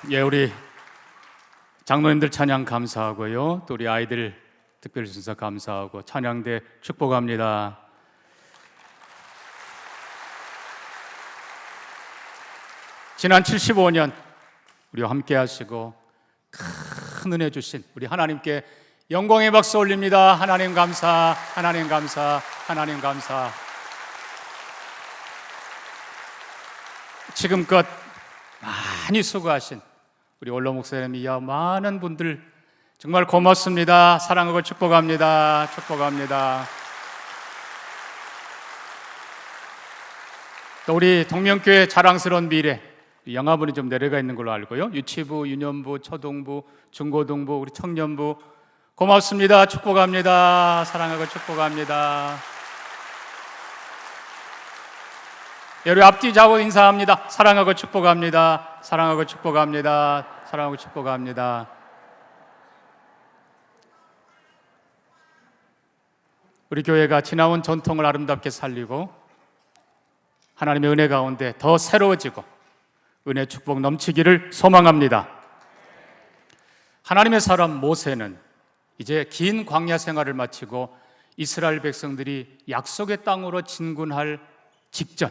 예, 우리 장로님들 찬양 감사하고요. 또 우리 아이들 특별 순서 감사하고 찬양대 축복합니다. 지난 75년 우리와 함께 하시고 큰 은혜 주신 우리 하나님께 영광의 박수 올립니다. 하나님 감사, 하나님 감사, 하나님 감사. 지금껏 많이 수고하신 우리 원로 목사님이야 많은 분들 정말 고맙습니다. 사랑하고 축복합니다. 축복합니다. 또 우리 동명교회 자랑스러운 미래 영화분이 좀 내려가 있는 걸로 알고요. 유치부, 유년부, 초등부, 중고등부, 우리 청년부 고맙습니다. 축복합니다. 사랑하고 축복합니다. 우리 앞뒤 좌우 인사합니다. 사랑하고 축복합니다. 사랑하고 축복합니다. 사랑하고 축복합니다. 우리 교회가 지나온 전통을 아름답게 살리고 하나님의 은혜 가운데 더 새로워지고 은혜 축복 넘치기를 소망합니다. 하나님의 사람 모세는 이제 긴 광야 생활을 마치고 이스라엘 백성들이 약속의 땅으로 진군할 직전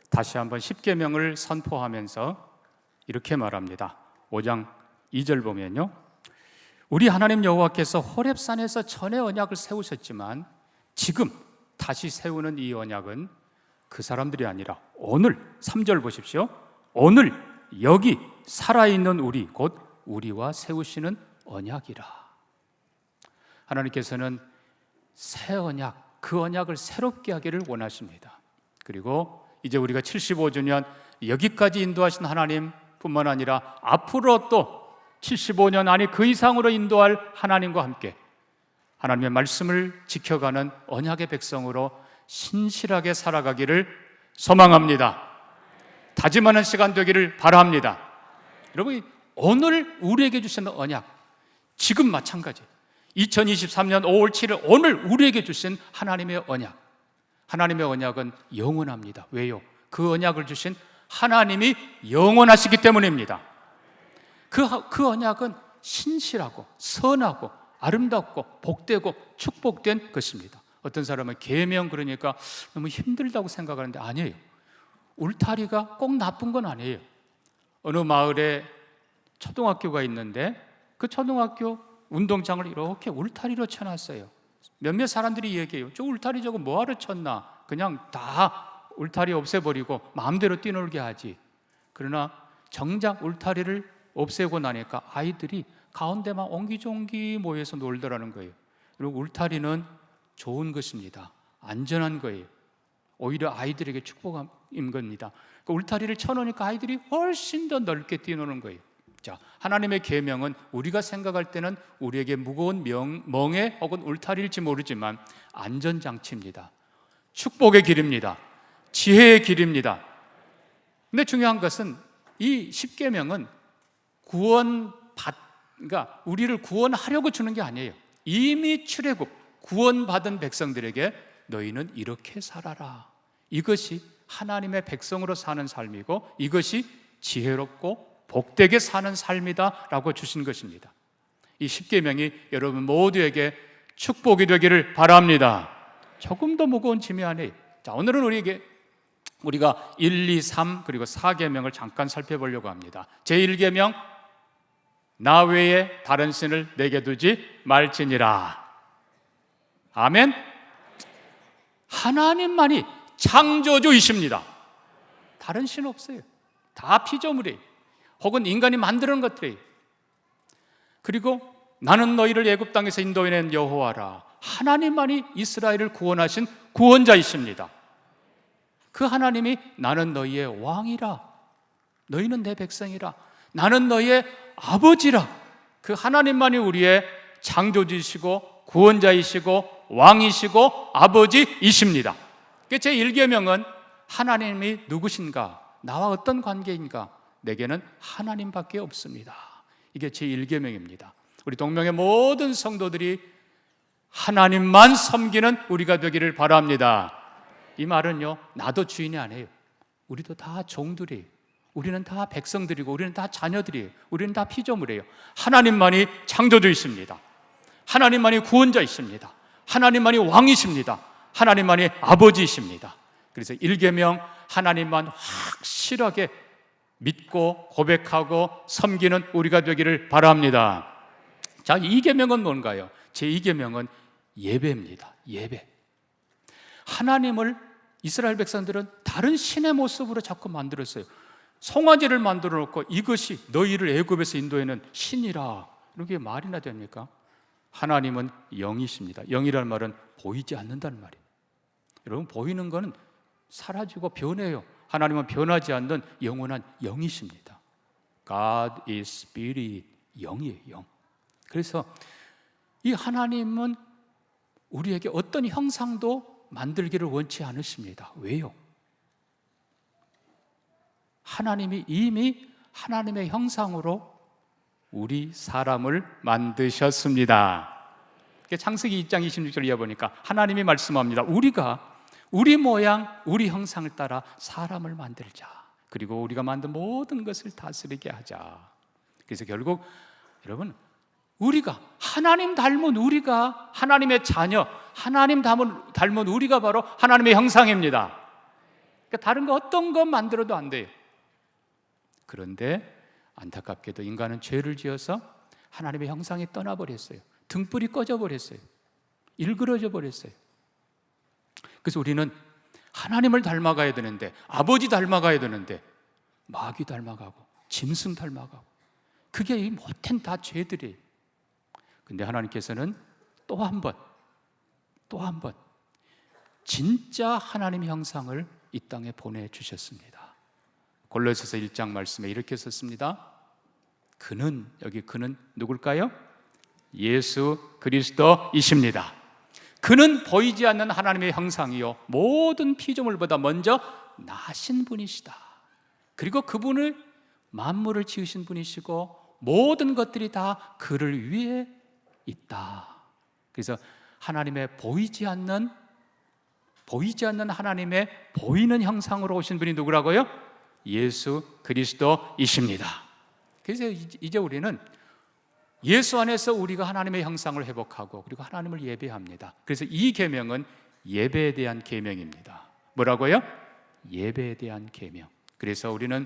다시 한번 십계명을 선포하면서 이렇게 말합니다. 5장 2절 보면요, 우리 하나님 여호와께서 호렙산에서 전에 언약을 세우셨지만 지금 다시 세우는 이 언약은 그 사람들이 아니라 오늘, 3절 보십시오. 오늘 여기 살아있는 우리 곧 우리와 세우시는 언약이라. 하나님께서는 새 언약, 그 언약을 새롭게 하기를 원하십니다. 그리고 이제 우리가 75주년 여기까지 인도하신 하나님뿐만 아니라 앞으로 또 75년 아니 그 이상으로 인도할 하나님과 함께 하나님의 말씀을 지켜가는 언약의 백성으로 신실하게 살아가기를 소망합니다. 다짐하는 시간 되기를 바랍니다. 여러분, 오늘 우리에게 주신 언약, 지금 마찬가지 2023년 5월 7일 오늘 우리에게 주신 하나님의 언약, 하나님의 언약은 영원합니다. 왜요? 그 언약을 주신 하나님이 영원하시기 때문입니다. 그 언약은 신실하고 선하고 아름답고 복되고 축복된 것입니다. 어떤 사람은 계명 그러니까 너무 힘들다고 생각하는데 아니에요. 울타리가 꼭 나쁜 건 아니에요. 어느 마을에 초등학교가 있는데 그 초등학교 운동장을 이렇게 울타리로 쳐놨어요. 몇몇 사람들이 얘기해요. 저 울타리 저거 뭐하러 쳤나? 그냥 다 울타리 없애버리고 마음대로 뛰놀게 하지. 그러나 정작 울타리를 없애고 나니까 아이들이 가운데만 옹기종기 모여서 놀더라는 거예요. 그리고 울타리는 좋은 것입니다. 안전한 거예요. 오히려 아이들에게 축복인 겁니다. 그 울타리를 쳐놓으니까 아이들이 훨씬 더 넓게 뛰노는 거예요. 자, 하나님의 계명은 우리가 생각할 때는 우리에게 무거운 멍에 혹은 울타리일지 모르지만 안전장치입니다. 축복의 길입니다. 지혜의 길입니다. 근데 중요한 것은 이 십계명은 그러니까 우리를 구원하려고 주는 게 아니에요. 이미 출애굽 구원받은 백성들에게 너희는 이렇게 살아라. 이것이 하나님의 백성으로 사는 삶이고 이것이 지혜롭고 복되게 사는 삶이다 라고 주신 것입니다. 이 십계명이 여러분 모두에게 축복이 되기를 바랍니다. 조금 더 무거운 짐이 아니에요. 자, 오늘은 우리가 1, 2, 3 그리고 4계명을 잠깐 살펴보려고 합니다. 제1계명 나 외에 다른 신을 내게 두지 말지니라. 아멘. 하나님만이 창조주이십니다. 다른 신 없어요. 다 피조물이에요. 혹은 인간이 만드는 것들이에요. 그리고 나는 너희를 애굽 땅에서 인도해낸 여호와라. 하나님만이 이스라엘을 구원하신 구원자이십니다. 그 하나님이 나는 너희의 왕이라. 너희는 내 백성이라. 나는 너희의 아버지라. 그 하나님만이 우리의 창조주이시고 구원자이시고 왕이시고 아버지이십니다. 제1계명은 하나님이 누구신가? 나와 어떤 관계인가? 내게는 하나님밖에 없습니다. 이게 제1계명입니다. 우리 동명의 모든 성도들이 하나님만 섬기는 우리가 되기를 바랍니다. 이 말은요, 나도 주인이 아니에요. 우리도 다 종들이에요. 우리는 다 백성들이고 우리는 다 자녀들이에요. 우리는 다 피조물이에요. 하나님만이 창조주이십니다. 하나님만이 구원자이십니다. 하나님만이 왕이십니다. 하나님만이 아버지이십니다. 그래서 1계명 하나님만 확실하게 믿고 고백하고 섬기는 우리가 되기를 바랍니다. 자, 2계명은 뭔가요? 제 2계명은 예배입니다. 예배. 하나님을 이스라엘 백성들은 다른 신의 모습으로 자꾸 만들었어요. 송아지를 만들어 놓고 이것이 너희를 애굽에서 인도해낸 신이라. 이게 말이나 됩니까? 하나님은 영이십니다. 영이라는 말은 보이지 않는다는 말이에요. 여러분, 보이는 거는 사라지고 변해요. 하나님은 변하지 않는 영원한 영이십니다. God is Spirit, 영이에요, 영. 그래서 이 하나님은 우리에게 어떤 형상도 만들기를 원치 않으십니다. 왜요? 하나님이 이미 하나님의 형상으로 우리 사람을 만드셨습니다. 창세기 2장 26절 이하 보니까 하나님이 말씀합니다. 우리가 우리 모양, 우리 형상을 따라 사람을 만들자. 그리고 우리가 만든 모든 것을 다스리게 하자. 그래서 결국 여러분, 우리가 하나님 닮은 우리가 하나님의 자녀, 하나님 닮은 우리가 바로 하나님의 형상입니다. 그러니까 다른 거 어떤 것 만들어도 안 돼요. 그런데 안타깝게도 인간은 죄를 지어서 하나님의 형상이 떠나버렸어요. 등불이 꺼져버렸어요. 일그러져 버렸어요. 그래서 우리는 하나님을 닮아가야 되는데, 아버지 닮아가야 되는데 마귀 닮아가고 짐승 닮아가고, 그게 이 모든 다 죄들이에요. 근데 하나님께서는 또 한 번 진짜 하나님의 형상을 이 땅에 보내주셨습니다. 골로새서 1장 말씀에 이렇게 썼습니다. 그는, 여기 그는 누굴까요? 예수 그리스도이십니다. 그는 보이지 않는 하나님의 형상이요 모든 피조물보다 먼저 나신 분이시다. 그리고 그분을 만물을 지으신 분이시고 모든 것들이 다 그를 위해 있다. 그래서 하나님의 보이지 않는 하나님의 보이는 형상으로 오신 분이 누구라고요? 예수 그리스도이십니다. 그래서 이제 우리는 예수 안에서 우리가 하나님의 형상을 회복하고 그리고 하나님을 예배합니다. 그래서 이 계명은 예배에 대한 계명입니다. 뭐라고요? 예배에 대한 계명. 그래서 우리는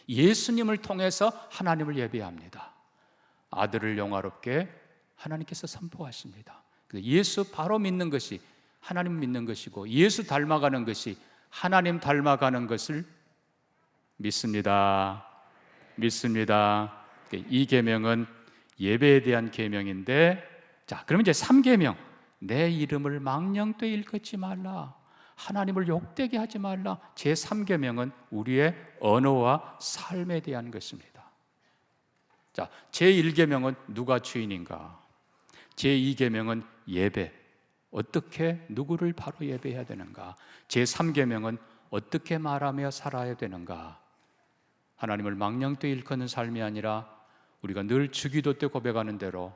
예수님을 통해서 하나님을 예배합니다. 아들을 영화롭게 하나님께서 선포하십니다. 예수 바로 믿는 것이 하나님 믿는 것이고, 예수 닮아가는 것이 하나님 닮아가는 것을 믿습니다. 이 계명은 예배에 대한 계명인데, 자, 그러면 이제 3계명. 내 이름을 망령되이 일컫지 말라. 하나님을 욕되게 하지 말라. 제 3계명은 우리의 언어와 삶에 대한 것입니다. 자, 제 1계명은 누가 주인인가? 제 2계명은 예배. 어떻게 누구를 바로 예배해야 되는가? 제 3계명은 어떻게 말하며 살아야 되는가? 하나님을 망령되이 일컫는 삶이 아니라 우리가 늘 주기도 때 고백하는 대로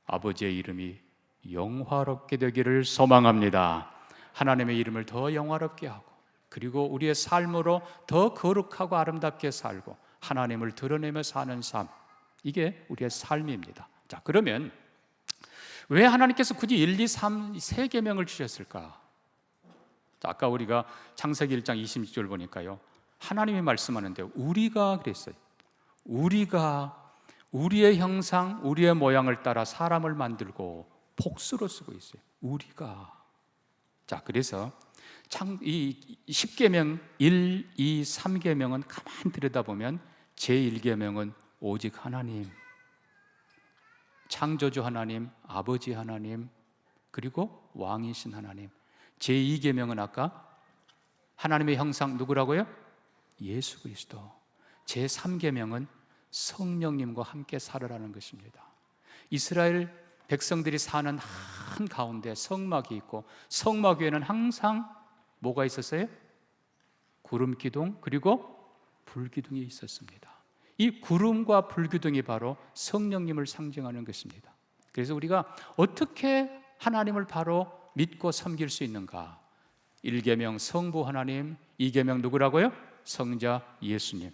아버지의 이름이 영화롭게 되기를 소망합니다. 하나님의 이름을 더 영화롭게 하고, 그리고 우리의 삶으로 더 거룩하고 아름답게 살고 하나님을 드러내며 사는 삶, 이게 우리의 삶입니다. 자, 그러면 왜 하나님께서 굳이 1, 2, 3, 세 계명을 주셨을까? 자, 아까 우리가 창세기 1장 26절 보니까요, 하나님이 말씀하는데 우리가 그랬어요. 우리가 우리의 형상, 우리의 모양을 따라 사람을 만들고, 복수로 쓰고 있어요. 우리가. 자, 그래서 이 10계명 1, 2, 3계명은 가만히 들여다보면 제1계명은 오직 하나님, 창조주 하나님, 아버지 하나님, 그리고 왕이신 하나님. 제2계명은 아까 하나님의 형상 누구라고요? 예수 그리스도. 제3계명은 성령님과 함께 살아라는 것입니다. 이스라엘 백성들이 사는 한 가운데 성막이 있고, 성막 위에는 항상 뭐가 있었어요? 구름 기둥 그리고 불 기둥이 있었습니다. 이 구름과 불 기둥이 바로 성령님을 상징하는 것입니다. 그래서 우리가 어떻게 하나님을 바로 믿고 섬길 수 있는가? 1계명 성부 하나님, 2계명 누구라고요? 성자 예수님.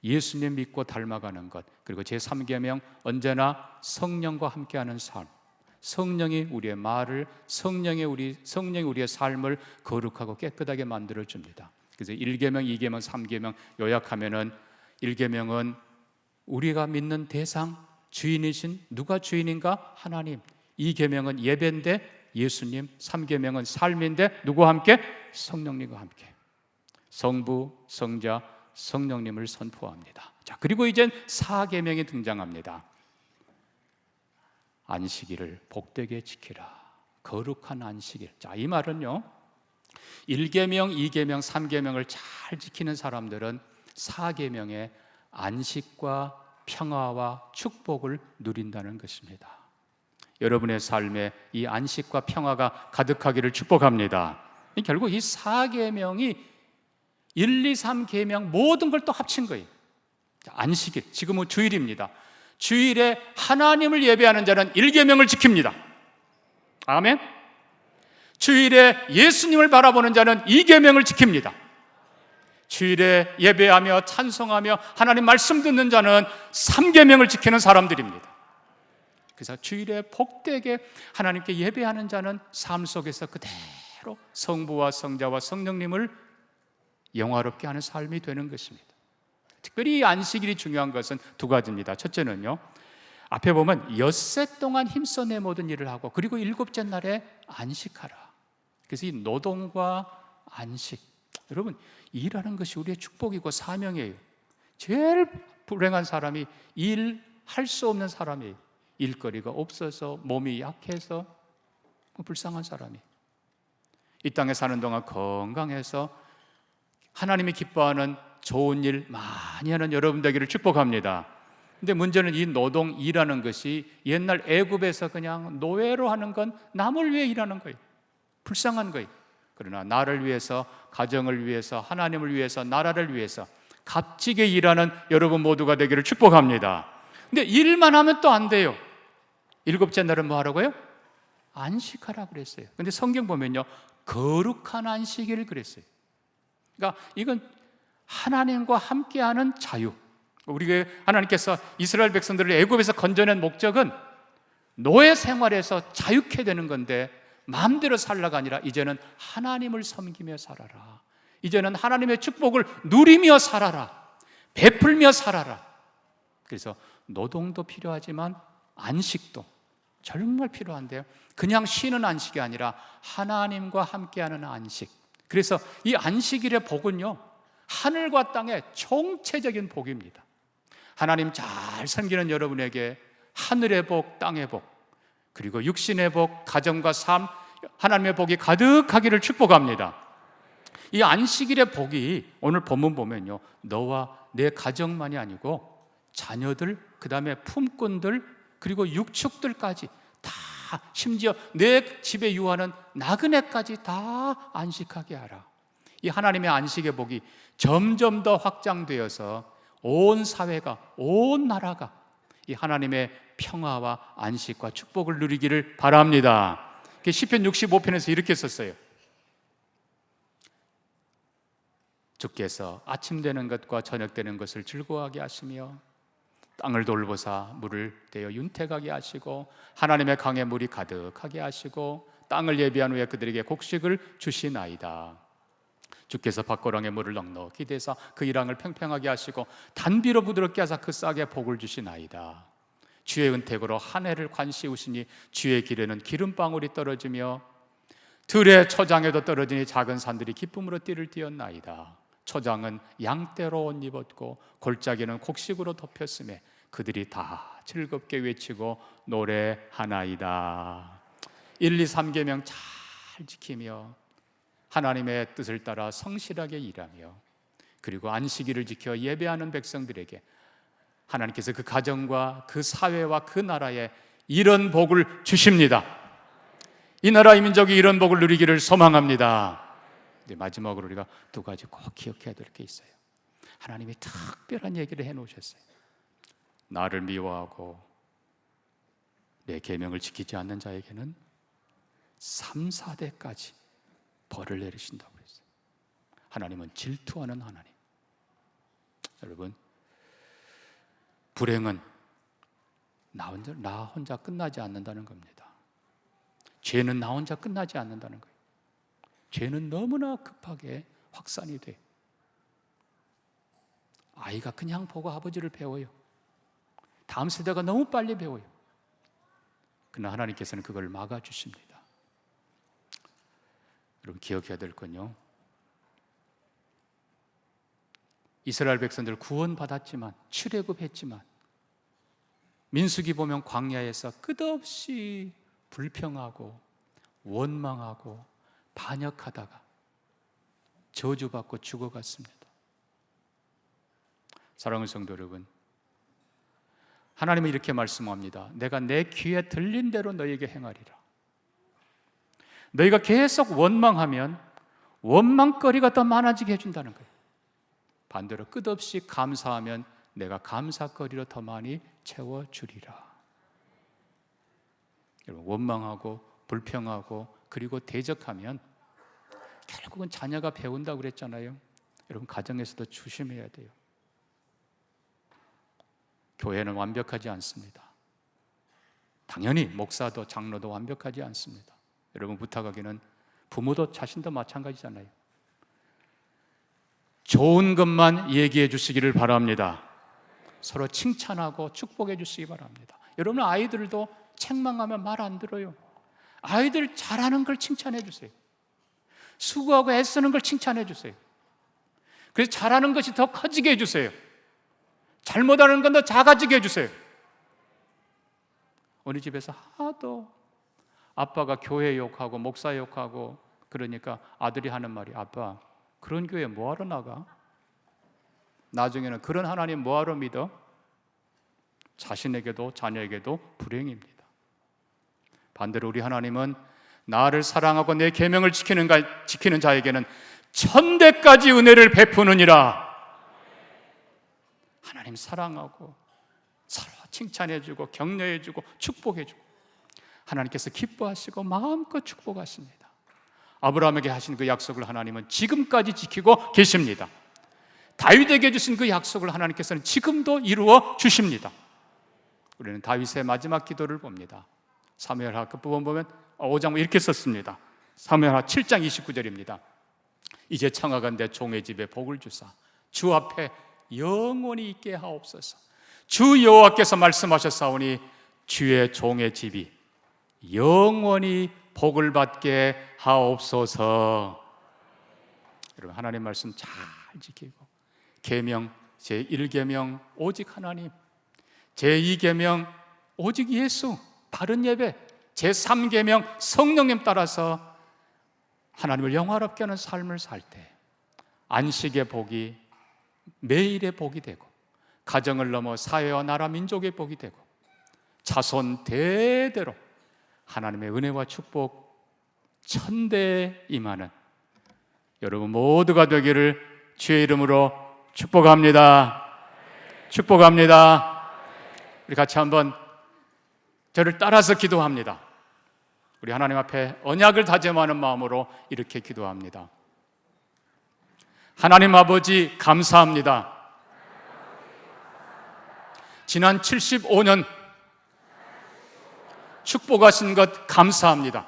예수님 믿고 닮아가는 것, 그리고 제3계명 언제나 성령과 함께하는 삶. 성령이 우리의 말을, 성령이 우리의 삶을 거룩하고 깨끗하게 만들어 줍니다. 그래서 1계명, 2계명, 3계명 요약하면은 1계명은 우리가 믿는 대상, 주인이신, 누가 주인인가? 하나님. 2계명은 예배인데 예수님. 3계명은 삶인데 누구와 함께? 성령님과 함께. 성부, 성자, 성령님을 선포합니다. 자, 그리고 이젠 4계명이 등장합니다. 안식일을 복되게 지키라. 거룩한 안식일. 자, 이 말은요, 1계명, 2계명, 3계명을 잘 지키는 사람들은 4계명의 안식과 평화와 축복을 누린다는 것입니다. 여러분의 삶에 이 안식과 평화가 가득하기를 축복합니다. 결국 이 4계명이 1, 2, 3계명 모든 걸 또 합친 거예요. 안식일, 지금은 주일입니다. 주일에 하나님을 예배하는 자는 1계명을 지킵니다. 아멘. 주일에 예수님을 바라보는 자는 2계명을 지킵니다. 주일에 예배하며 찬송하며 하나님 말씀 듣는 자는 3계명을 지키는 사람들입니다. 그래서 주일에 복되게 하나님께 예배하는 자는 삶 속에서 그대로 성부와 성자와 성령님을 영화롭게 하는 삶이 되는 것입니다. 특별히 이 안식일이 중요한 것은 두 가지입니다. 첫째는요, 앞에 보면 엿새 동안 힘써 내 모든 일을 하고, 그리고 일곱째 날에 안식하라. 그래서 이 노동과 안식, 여러분, 일하는 것이 우리의 축복이고 사명이에요. 제일 불행한 사람이 일할 수 없는 사람이에요. 일거리가 없어서, 몸이 약해서, 불쌍한 사람이. 이 땅에 사는 동안 건강해서 하나님이 기뻐하는 좋은 일 많이 하는 여러분 되기를 축복합니다. 근데 문제는 이 노동, 일하는 것이 옛날 애굽에서 그냥 노예로 하는 건 남을 위해 일하는 거예요. 불쌍한 거예요. 그러나 나를 위해서, 가정을 위해서, 하나님을 위해서, 나라를 위해서 값지게 일하는 여러분 모두가 되기를 축복합니다. 근데 일만 하면 또 안 돼요. 일곱째 날은 뭐 하라고요? 안식하라 그랬어요. 근데 성경 보면요, 거룩한 안식일 그랬어요. 그러니까 이건 하나님과 함께하는 자유. 우리 하나님께서 이스라엘 백성들을 애굽에서 건져낸 목적은 노예 생활에서 자유케 되는 건데, 마음대로 살라가 아니라 이제는 하나님을 섬기며 살아라. 이제는 하나님의 축복을 누리며 살아라. 베풀며 살아라. 그래서 노동도 필요하지만 안식도 정말 필요한데요, 그냥 쉬는 안식이 아니라 하나님과 함께하는 안식. 그래서 이 안식일의 복은요, 하늘과 땅의 총체적인 복입니다. 하나님 잘 섬기는 여러분에게 하늘의 복, 땅의 복, 그리고 육신의 복, 가정과 삶, 하나님의 복이 가득하기를 축복합니다. 이 안식일의 복이 오늘 본문 보면요, 너와 내 가정만이 아니고 자녀들, 그 다음에 품꾼들, 그리고 육축들까지 다, 심지어 내 집에 유하는 나그네까지 다 안식하게 하라. 이 하나님의 안식의 복이 점점 더 확장되어서 온 사회가, 온 나라가 이 하나님의 평화와 안식과 축복을 누리기를 바랍니다. 시편 65편에서 이렇게 썼어요. 주께서 아침 되는 것과 저녁 되는 것을 즐거워하게 하시며 땅을 돌보사 물을 대어 윤택하게 하시고 하나님의 강에 물이 가득하게 하시고 땅을 예비한 후에 그들에게 곡식을 주시나이다. 주께서 밭고랑에 물을 넉넉히 대사 그 이랑을 팽팽하게 하시고 단비로 부드럽게 하사 그 싹에 복을 주시나이다. 주의 은택으로 한 해를 관시우시니 주의 길에는 기름방울이 떨어지며 들의 초장에도 떨어지니 작은 산들이 기쁨으로 띠를 띄었나이다. 초장은 양떼로 옷 입었고 골짜기는 곡식으로 덮였음에 그들이 다 즐겁게 외치고 노래하나이다. 1, 2, 3계명 잘 지키며 하나님의 뜻을 따라 성실하게 일하며 그리고 안식일을 지켜 예배하는 백성들에게 하나님께서 그 가정과 그 사회와 그 나라에 이런 복을 주십니다. 이 나라 이 민족이 이런 복을 누리기를 소망합니다. 마지막으로 우리가 두 가지 꼭 기억해야 될 게 있어요. 하나님이 특별한 얘기를 해놓으셨어요. 나를 미워하고 내 계명을 지키지 않는 자에게는 3, 4대까지 벌을 내리신다고 했어요. 하나님은 질투하는 하나님. 여러분, 불행은 나 혼자 끝나지 않는다는 겁니다. 죄는 나 혼자 끝나지 않는다는 거예요. 죄는 너무나 급하게 확산이 돼요. 아이가 그냥 보고 아버지를 배워요. 다음 세대가 너무 빨리 배워요. 그러나 하나님께서는 그걸 막아주십니다. 여러분 기억해야 될 건요, 이스라엘 백성들 구원받았지만, 출애굽했지만, 민수기 보면 광야에서 끝없이 불평하고 원망하고 반역하다가 저주받고 죽어갔습니다. 사랑하는 성도 여러분, 하나님은 이렇게 말씀합니다. 내가 내 귀에 들린 대로 너에게 행하리라. 너희가 계속 원망하면 원망거리가 더 많아지게 해준다는 거예요. 반대로 끝없이 감사하면 내가 감사거리로 더 많이 채워주리라. 여러분, 원망하고 불평하고 그리고 대적하면 결국은 자녀가 배운다고 그랬잖아요. 여러분, 가정에서도 조심해야 돼요. 교회는 완벽하지 않습니다. 당연히 목사도 장로도 완벽하지 않습니다. 여러분, 부탁하기는 부모도 자신도 마찬가지잖아요. 좋은 것만 얘기해 주시기를 바랍니다. 서로 칭찬하고 축복해 주시기 바랍니다. 여러분, 아이들도 책망하면 말 안 들어요. 아이들 잘하는 걸 칭찬해 주세요. 수고하고 애쓰는 걸 칭찬해 주세요. 그래서 잘하는 것이 더 커지게 해주세요. 잘못하는 건 더 작아지게 해주세요. 어느 집에서 하도 아빠가 교회 욕하고 목사 욕하고 그러니까 아들이 하는 말이, 아빠 그런 교회 뭐하러 나가? 나중에는 그런 하나님 뭐하러 믿어? 자신에게도 자녀에게도 불행입니다. 반대로 우리 하나님은 나를 사랑하고 내 계명을 지키는 자에게는 천대까지 은혜를 베푸느니라. 하나님 사랑하고 서로 칭찬해주고 격려해주고 축복해주고 하나님께서 기뻐하시고 마음껏 축복하십니다. 아브라함에게 하신 그 약속을 하나님은 지금까지 지키고 계십니다. 다윗에게 주신 그 약속을 하나님께서는 지금도 이루어 주십니다. 우리는 다윗의 마지막 기도를 봅니다. 사무엘하 끝부분 보면 5장 이렇게 썼습니다. 사무엘하 7장 29절입니다. 이제 청하건 내 종의 집에 복을 주사 주 앞에 영원히 있게 하옵소서. 주 여호와께서 말씀하셨사오니 주의 종의 집이 영원히 복을 받게 하옵소서. 여러분, 하나님 말씀 잘 지키고 계명 제1계명 오직 하나님, 제2계명 오직 예수 바른 예배, 제3계명 성령님 따라서 하나님을 영화롭게 하는 삶을 살 때 안식의 복이 매일의 복이 되고 가정을 넘어 사회와 나라 민족의 복이 되고 자손 대대로 하나님의 은혜와 축복 천대에 임하는 여러분 모두가 되기를 주의 이름으로 축복합니다. 축복합니다. 우리 같이 한번 저를 따라서 기도합니다. 우리 하나님 앞에 언약을 다짐하는 마음으로 이렇게 기도합니다. 하나님 아버지 감사합니다. 지난 75년 축복하신 것 감사합니다.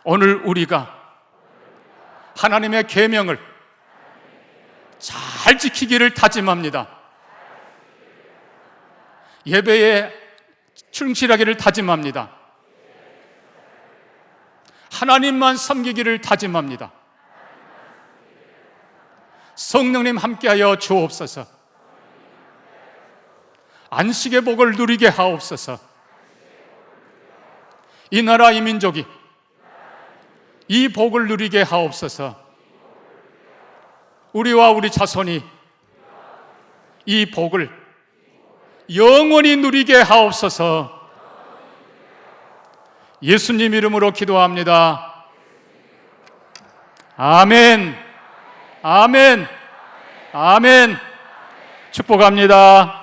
오늘 우리가 하나님의 계명을 잘 지키기를 다짐합니다. 예배에 충실하기를 다짐합니다. 하나님만 섬기기를 다짐합니다. 성령님 함께하여 주옵소서. 안식의 복을 누리게 하옵소서. 이 나라 이 민족이 이 복을 누리게 하옵소서. 우리와 우리 자손이 이 복을 영원히 누리게 하옵소서. 예수님 이름으로 기도합니다. 아멘. 아멘. 아멘. 축복합니다.